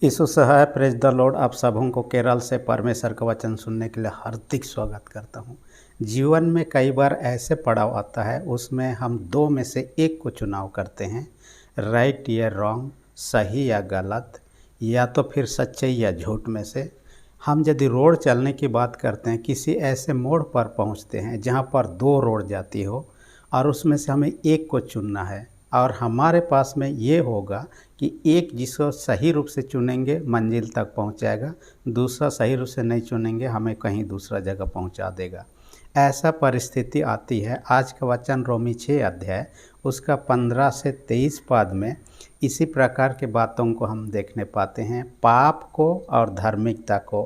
यीशु सहाय praise the lord. आप सबों को केरल से परमेश्वर का वचन सुनने के लिए हार्दिक स्वागत करता हूं। जीवन में कई बार ऐसे पड़ाव आता है, उसमें हम दो में से एक को चुनाव करते हैं, राइट या रॉन्ग, सही या गलत, या तो फिर सच्चाई या झूठ में से। हम यदि रोड चलने की बात करते हैं, किसी ऐसे मोड़ पर पहुंचते हैं जहां पर दो रोड जाती हो और उसमें से हमें एक को चुनना है, और हमारे पास में ये होगा कि एक जिसको सही रूप से चुनेंगे मंजिल तक पहुंचाएगा, दूसरा सही रूप से नहीं चुनेंगे हमें कहीं दूसरा जगह पहुंचा देगा। ऐसा परिस्थिति आती है। आज का वचन रोमी 6 अध्याय उसका 15 से 23 पद में इसी प्रकार के बातों को हम देखने पाते हैं। पाप को और धार्मिकता को,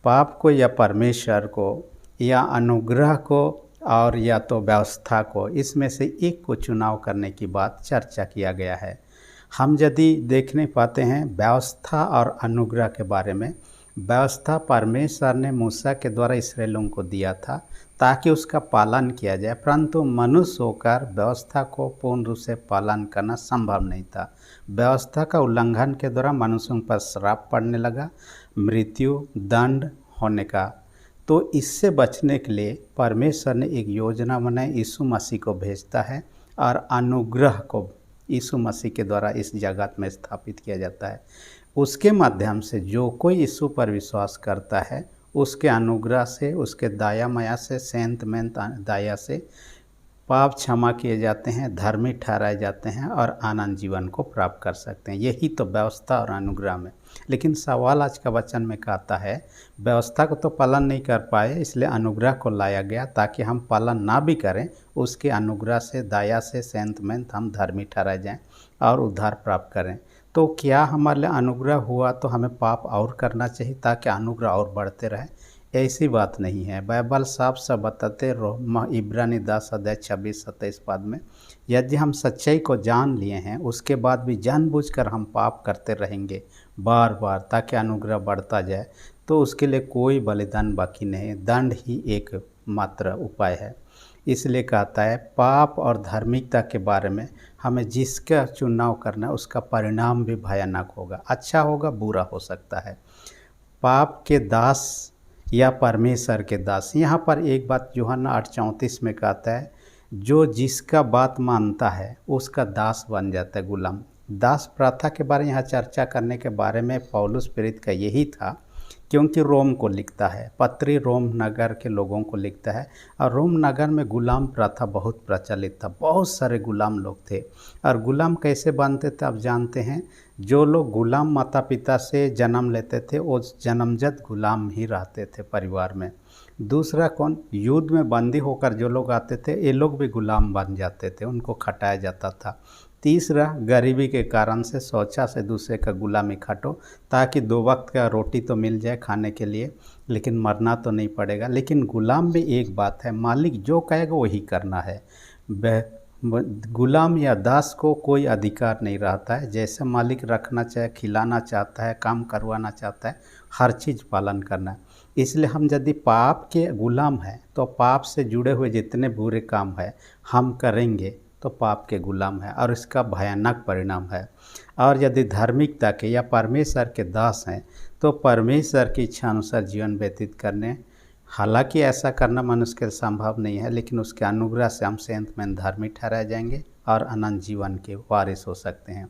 पाप को या परमेश्वर को, या अनुग्रह को और या तो व्यवस्था को, इसमें से एक को चुनाव करने की बात चर्चा किया गया है। हम यदि देखने पाते हैं व्यवस्था और अनुग्रह के बारे में। व्यवस्था परमेश्वर ने मूसा के द्वारा इस्राएलियों को दिया था ताकि उसका पालन किया जाए, परंतु मनुष्य होकर व्यवस्था को पूर्ण रूप से पालन करना संभव नहीं था। व्यवस्था का उल्लंघन के द्वारा मनुष्यों पर श्राप पड़ने लगा, मृत्यु, दंड होने का। तो इससे बचने के लिए परमेश्वर ने एक योजना बनाई, यीशु मसीह को भेजता है और अनुग्रह को यीशु मसीह के द्वारा इस जगत में स्थापित किया जाता है। उसके माध्यम से जो कोई यीशु पर विश्वास करता है, उसके अनुग्रह से, उसके दया माया से, सेंत मेंत दया से पाप क्षमा किए जाते हैं, धर्मी ठहराए जाते हैं और आनंद जीवन को प्राप्त कर सकते हैं। यही तो व्यवस्था और अनुग्रह में। लेकिन सवाल आज का वचन में कहता है, व्यवस्था को तो पालन नहीं कर पाए, इसलिए अनुग्रह को लाया गया ताकि हम पालन ना भी करें, उसके अनुग्रह से, दया से, सेंत मेंत हम धर्मी ठहराए जाएं और उद्धार प्राप्त करें। तो क्या हमारे लिए अनुग्रह हुआ तो हमें पाप और करना चाहिए ताकि अनुग्रह और बढ़ते रहे? ऐसी बात नहीं है। बाइबल साफ साफ बताते इब्रानी 10 अध्याय 26-27 पद में, यदि हम सच्चाई को जान लिए हैं उसके बाद भी जानबूझकर हम पाप करते रहेंगे बार बार ताकि अनुग्रह बढ़ता जाए, तो उसके लिए कोई बलिदान बाकी नहीं, दंड ही एक मात्र उपाय है। इसलिए कहता है पाप और धार्मिकता के बारे में हमें जिसका चुनाव करना है उसका परिणाम भी भयानक होगा, अच्छा होगा, बुरा हो सकता है। पाप के दास या परमेश्वर के दास, यहाँ पर एक बात यूहन्ना 8:34 में कहता है, जो जिसका बात मानता है उसका दास बन जाता है, गुलाम। दास प्रथा के बारे में यहाँ चर्चा करने के बारे में पौलुस प्रेरित का यही था, क्योंकि रोम को लिखता है, पत्री रोम नगर के लोगों को लिखता है, और रोम नगर में गुलाम प्रथा बहुत प्रचलित था, बहुत सारे गुलाम लोग थे। और गुलाम कैसे बनते थे आप जानते हैं, जो लोग गुलाम माता पिता से जन्म लेते थे वो जन्मजात गुलाम ही रहते थे परिवार में। दूसरा कौन, युद्ध में बंदी होकर जो लोग आते थे ये लोग भी गुलाम बन जाते थे, उनको खटाया जाता था। तीसरा, गरीबी के कारण से सोचा से दूसरे का गुलामी खटो ताकि 2 वक्त का रोटी तो मिल जाए खाने के लिए, लेकिन मरना तो नहीं पड़ेगा। लेकिन गुलाम भी एक बात है, मालिक जो कहेगा वही करना है। गुलाम या दास को कोई अधिकार नहीं रहता है, जैसे मालिक रखना चाहे, खिलाना चाहता है, काम करवाना चाहता है, हर चीज़ पालन करना है। इसलिए हम यदि पाप के गुलाम हैं तो पाप से जुड़े हुए जितने बुरे काम हैं हम करेंगे तो पाप के गुलाम है और इसका भयानक परिणाम है। और यदि धार्मिकता के या परमेश्वर के दास हैं तो परमेश्वर की इच्छा अनुसार जीवन व्यतीत करने, हालांकि ऐसा करना मनुष्य के संभव नहीं है, लेकिन उसके अनुग्रह से हम सेंत में धार्मिक ठहराए जाएंगे और अनंत जीवन के वारिस हो सकते हैं।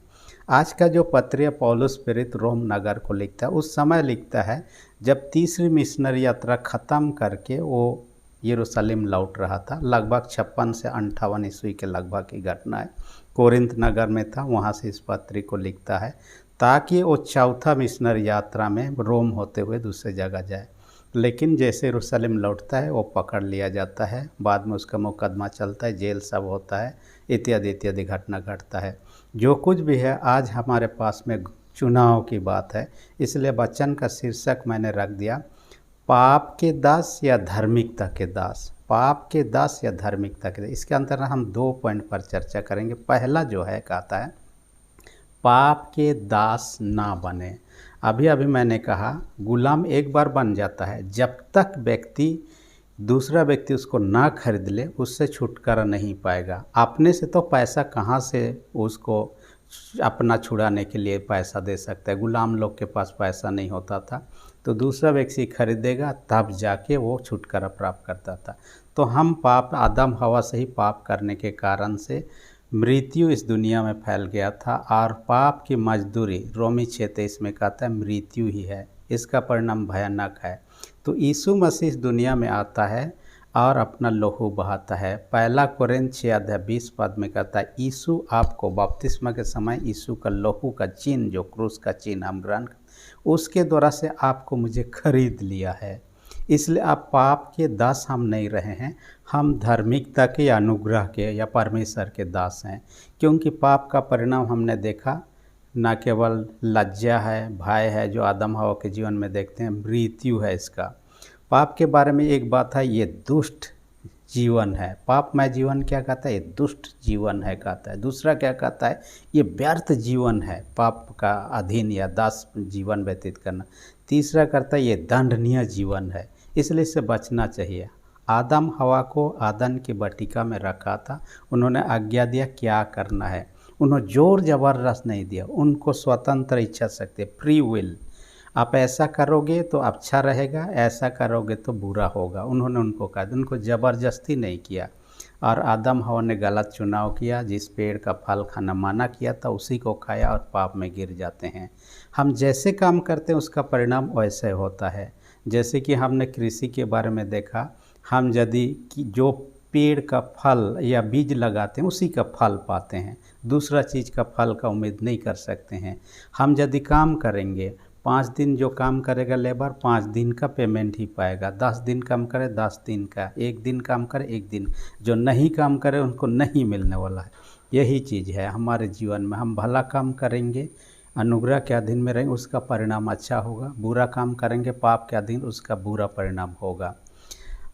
आज का जो पत्र पौलुस प्रेरित रोम नगर को लिखता है, उस समय लिखता है जब तीसरी मिशनरी यात्रा ख़त्म करके वो यरूशलेम लौट रहा था। लगभग 56 से 58 ईस्वी के लगभग की घटना है। कोरिन्थ नगर में था, वहाँ से इस पत्री को लिखता है ताकि वो चौथा मिशनरी यात्रा में रोम होते हुए दूसरी जगह जाए। लेकिन जैसे यरूशलेम लौटता है वो पकड़ लिया जाता है, बाद में उसका मुकदमा चलता है, जेल सब होता है, इत्यादि इत्यादि घटना घटता है। जो कुछ भी है आज हमारे पास में चुनाव की बात है, इसलिए वचन का शीर्षक मैंने रख दिया, पाप के दास या धार्मिकता के दास। पाप के दास या धार्मिकता के दास, इसके अंतर्गत हम 2 पॉइंट पर चर्चा करेंगे। पहला जो है कहता है पाप के दास ना बने। अभी मैंने कहा गुलाम एक बार बन जाता है, जब तक दूसरा व्यक्ति उसको ना खरीद ले उससे छुटकारा नहीं पाएगा। अपने से तो पैसा कहाँ से उसको अपना छुड़ाने के लिए पैसा दे सकता है। गुलाम लोग के पास पैसा नहीं होता था, तो दूसरा व्यक्ति खरीदेगा तब जाके वो छुटकारा प्राप्त करता था। तो हम पाप आदम हवा से ही पाप करने के कारण से मृत्यु इस दुनिया में फैल गया था, और पाप की मजदूरी रोमी 6:23 में कहता है मृत्यु ही है। इसका परिणाम भयानक है। तो यीशु मसीह इस दुनिया में आता है और अपना लहू बहाता है। पहला कोरिन्थ 6:20 में कहता है यीशु आपको बपतिस्मा के समय यीशु का लहू का चिन्ह, जो क्रूस का चिन्ह हम ग्रहण, उसके द्वारा से आपको मुझे खरीद लिया है। इसलिए आप पाप के दास हम नहीं रहे हैं, हम धार्मिकता के या अनुग्रह के या परमेश्वर के दास हैं। क्योंकि पाप का परिणाम हमने देखा, न केवल लज्जा है, भय है जो आदम हवा के जीवन में देखते हैं, मृत्यु है इसका। पाप के बारे में एक बात है, ये दुष्ट जीवन है। पापमय जीवन क्या कहता है? ये दुष्ट जीवन है कहता है। दूसरा क्या कहता है? ये व्यर्थ जीवन है, पाप का अधीन या दास जीवन व्यतीत करना। तीसरा कहता है ये दंडनीय जीवन है, इसलिए इससे बचना चाहिए। आदम हवा को आदन की बटिका में रखा था, उन्होंने आज्ञा दिया क्या करना है, उन्होंने जोर जबरदस्त नहीं दिया, उनको स्वतंत्र इच्छा शक्ति, फ्री विल, आप ऐसा करोगे तो अच्छा रहेगा, ऐसा करोगे तो बुरा होगा, उन्होंने उनको कहा, उनको ज़बरदस्ती नहीं किया। और आदम हवा ने गलत चुनाव किया, जिस पेड़ का फल खाना मना किया था उसी को खाया और पाप में गिर जाते हैं। हम जैसे काम करते हैं उसका परिणाम वैसे होता है। जैसे कि हमने कृषि के बारे में देखा, हम यदि जो पेड़ का फल या बीज लगाते हैं उसी का फल पाते हैं, दूसरा चीज़ का फल का उम्मीद नहीं कर सकते हैं। हम यदि काम करेंगे, 5 दिन जो काम करेगा लेबर 5 दिन का पेमेंट ही पाएगा, 10 दिन काम करे 10 दिन का, 1 दिन काम करे 1 दिन, जो नहीं काम करे उनको नहीं मिलने वाला है। यही चीज़ है हमारे जीवन में, हम भला काम करेंगे अनुग्रह के अधीन में रहेंगे उसका परिणाम अच्छा होगा, बुरा काम करेंगे पाप के अधीन उसका बुरा परिणाम होगा।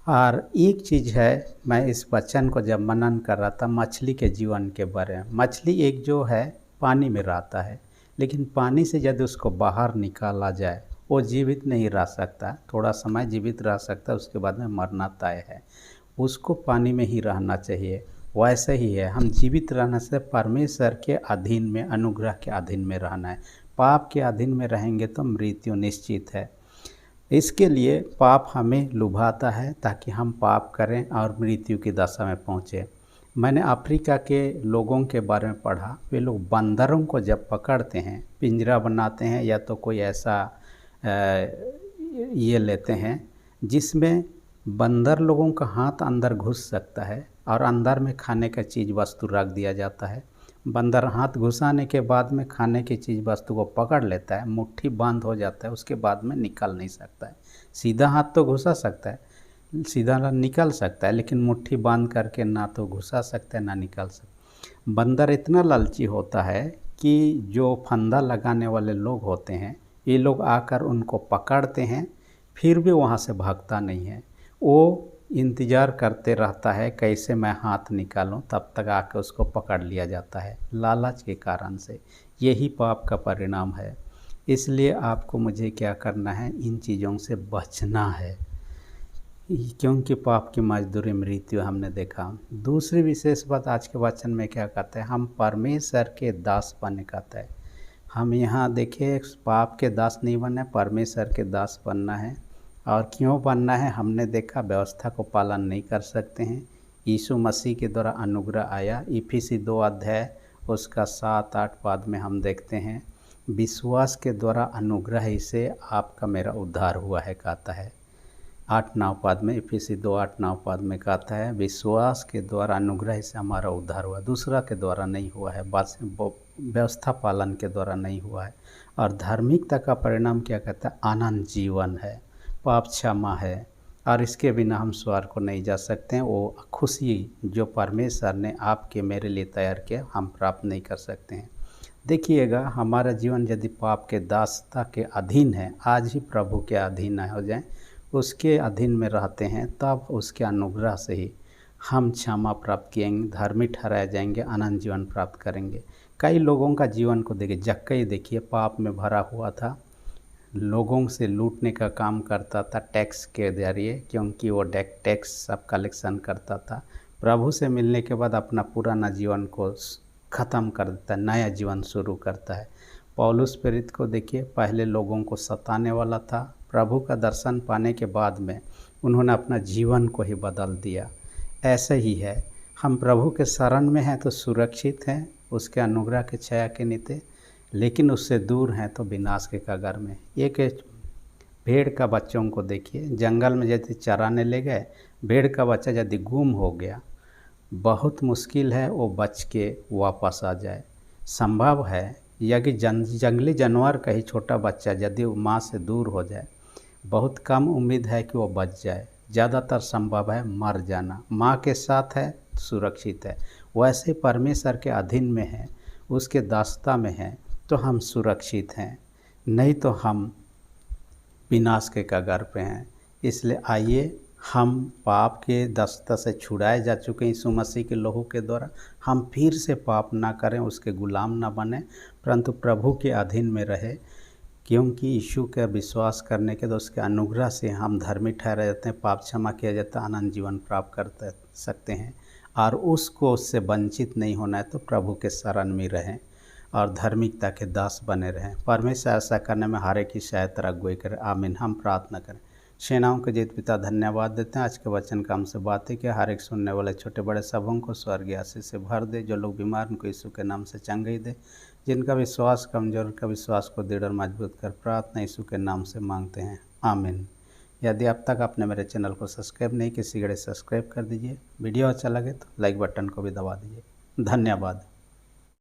और एक चीज़ है, मैं इस वचन को जब मनन कर रहा था मछली के जीवन के बारे में, मछली एक जो है पानी में रहता है, लेकिन पानी से यदि उसको बाहर निकाला जाए वो जीवित नहीं रह सकता, थोड़ा समय जीवित रह सकता है, उसके बाद में मरना तय है। उसको पानी में ही रहना चाहिए। वैसे ही है, हम जीवित रहने से परमेश्वर के अधीन में, अनुग्रह के अधीन में रहना है। पाप के अधीन में रहेंगे तो मृत्यु निश्चित है। इसके लिए पाप हमें लुभाता है ताकि हम पाप करें और मृत्यु की दशा में पहुँचें। मैंने अफ्रीका के लोगों के बारे में पढ़ा, वे लोग बंदरों को जब पकड़ते हैं, पिंजरा बनाते हैं या तो कोई ऐसा ये लेते हैं जिसमें बंदर लोगों का हाथ अंदर घुस सकता है और अंदर में खाने का चीज़ वस्तु रख दिया जाता है। बंदर हाथ घुसाने के बाद में खाने की चीज़ वस्तु को पकड़ लेता है, मुट्ठी बंद हो जाता है, उसके बाद में निकल नहीं सकता है। सीधा हाथ तो घुसा सकता है, सीधा निकल सकता है, लेकिन मुट्ठी बांध करके ना तो घुसा सकता है ना निकल सकता। बंदर इतना लालची होता है कि जो फंदा लगाने वाले लोग होते हैं, ये लोग आकर उनको पकड़ते हैं, फिर भी वहाँ से भागता नहीं है, वो इंतज़ार करते रहता है कैसे मैं हाथ निकालूं, तब तक आकर उसको पकड़ लिया जाता है लालच के कारण से। यही पाप का परिणाम है। इसलिए आपको मुझे क्या करना है, इन चीज़ों से बचना है, क्योंकि पाप की मजदूरी मृत्यु हमने देखा। दूसरी विशेष बात आज के वचन में क्या कहते हैं, हम परमेश्वर के दास बनने कहता है। हम यहाँ देखिए पाप के दास नहीं बनना है, परमेश्वर के दास बनना है। और क्यों बनना है, हमने देखा व्यवस्था को पालन नहीं कर सकते हैं। यीशु मसीह के द्वारा अनुग्रह आया। इफिसी 2 अध्याय उसका 7-8 पद में हम देखते हैं, विश्वास के द्वारा अनुग्रह ही से आपका मेरा उद्धार हुआ है कहता है। 8-9 पद में, इफिसी 2:8-9 पद में कहता है विश्वास के द्वारा अनुग्रह से हमारा उद्धार हुआ, दूसरा के द्वारा नहीं हुआ है, बस व्यवस्था पालन के द्वारा नहीं हुआ है। और धार्मिकता का परिणाम क्या कहता है, आनंद जीवन है, पाप क्षमा है, और इसके बिना हम स्वर्ग को नहीं जा सकते हैं। वो खुशी जो परमेश्वर ने आपके मेरे लिए तैयार किया हम प्राप्त नहीं कर सकते हैं। देखिएगा हमारा जीवन यदि पाप के दासता के अधीन है, आज ही प्रभु के अधीन हो जाएं, उसके अधीन में रहते हैं, तब उसके अनुग्रह से ही हम क्षमा प्राप्त किएंगे, धर्मी ठहराए जाएंगे, आनंद जीवन प्राप्त करेंगे। कई लोगों का जीवन को देखिए, जक्कई देखिए पाप में भरा हुआ था, लोगों से लूटने का काम करता था टैक्स के जरिए, क्योंकि वो टैक्स सब कलेक्शन करता था। प्रभु से मिलने के बाद अपना पुराना जीवन को ख़त्म कर देता है, नया जीवन शुरू करता है। पौलुस प्रेरित को देखिए, पहले लोगों को सताने वाला था, प्रभु का दर्शन पाने के बाद में उन्होंने अपना जीवन को ही बदल दिया। ऐसे ही है, हम प्रभु के शरण में हैं तो सुरक्षित हैं, उसके अनुग्रह के छाया के नीचे, लेकिन उससे दूर हैं तो विनाश के कगार में। एक भेड़ का बच्चों को देखिए, जंगल में यदि चराने ले गए, भेड़ का बच्चा यदि गुम हो गया, बहुत मुश्किल है वो बच के वापस आ जाए। संभव है यदि जंगली जानवर का ही छोटा बच्चा यदि माँ से दूर हो जाए, बहुत कम उम्मीद है कि वो बच जाए, ज़्यादातर संभव है मर जाना। माँ के साथ है सुरक्षित है, वैसे परमेश्वर के अधीन में है, उसके दास्ता में है तो हम सुरक्षित हैं, नहीं तो हम विनाश के कगार पे हैं। इसलिए आइए, हम पाप के दस्ता से छुड़ाए जा चुके हैं यीशु मसीह के लहू के द्वारा। हम फिर से पाप ना करें, उसके गुलाम ना बने, परंतु प्रभु के अधीन में रहे, क्योंकि यीशु का विश्वास करने के बाद उसके अनुग्रह से हम धर्मी ठहरे जाते हैं, पाप क्षमा किया जाता है, आनंद जीवन प्राप्त कर सकते हैं। और उससे वंचित नहीं होना है तो प्रभु के शरण में रहें और धार्मिकता के दास बने रहें। परमेश्वर ऐसा करने में हर एक की सहायता अगुवाई करे। आमीन। हम प्रार्थना करें। सेनाओं के जीत पिता, धन्यवाद देते हैं आज के वचन का हमसे बातें किया, हर एक सुनने वाले छोटे बड़े सबों को स्वर्गीय आशीष से भर दे। जो लोग बीमार उनको यीशु के नाम से चंगाई दे, जिनका विश्वास कमजोर, उनका विश्वास को दृढ़ और मजबूत कर, प्रार्थना यीशु के नाम से मांगते हैं। आमीन। यदि अब तक आपने मेरे चैनल को सब्सक्राइब नहीं किया, शीघ्र सब्सक्राइब कर दीजिए। वीडियो अच्छा लगे तो लाइक बटन को भी दबा दीजिए। धन्यवाद।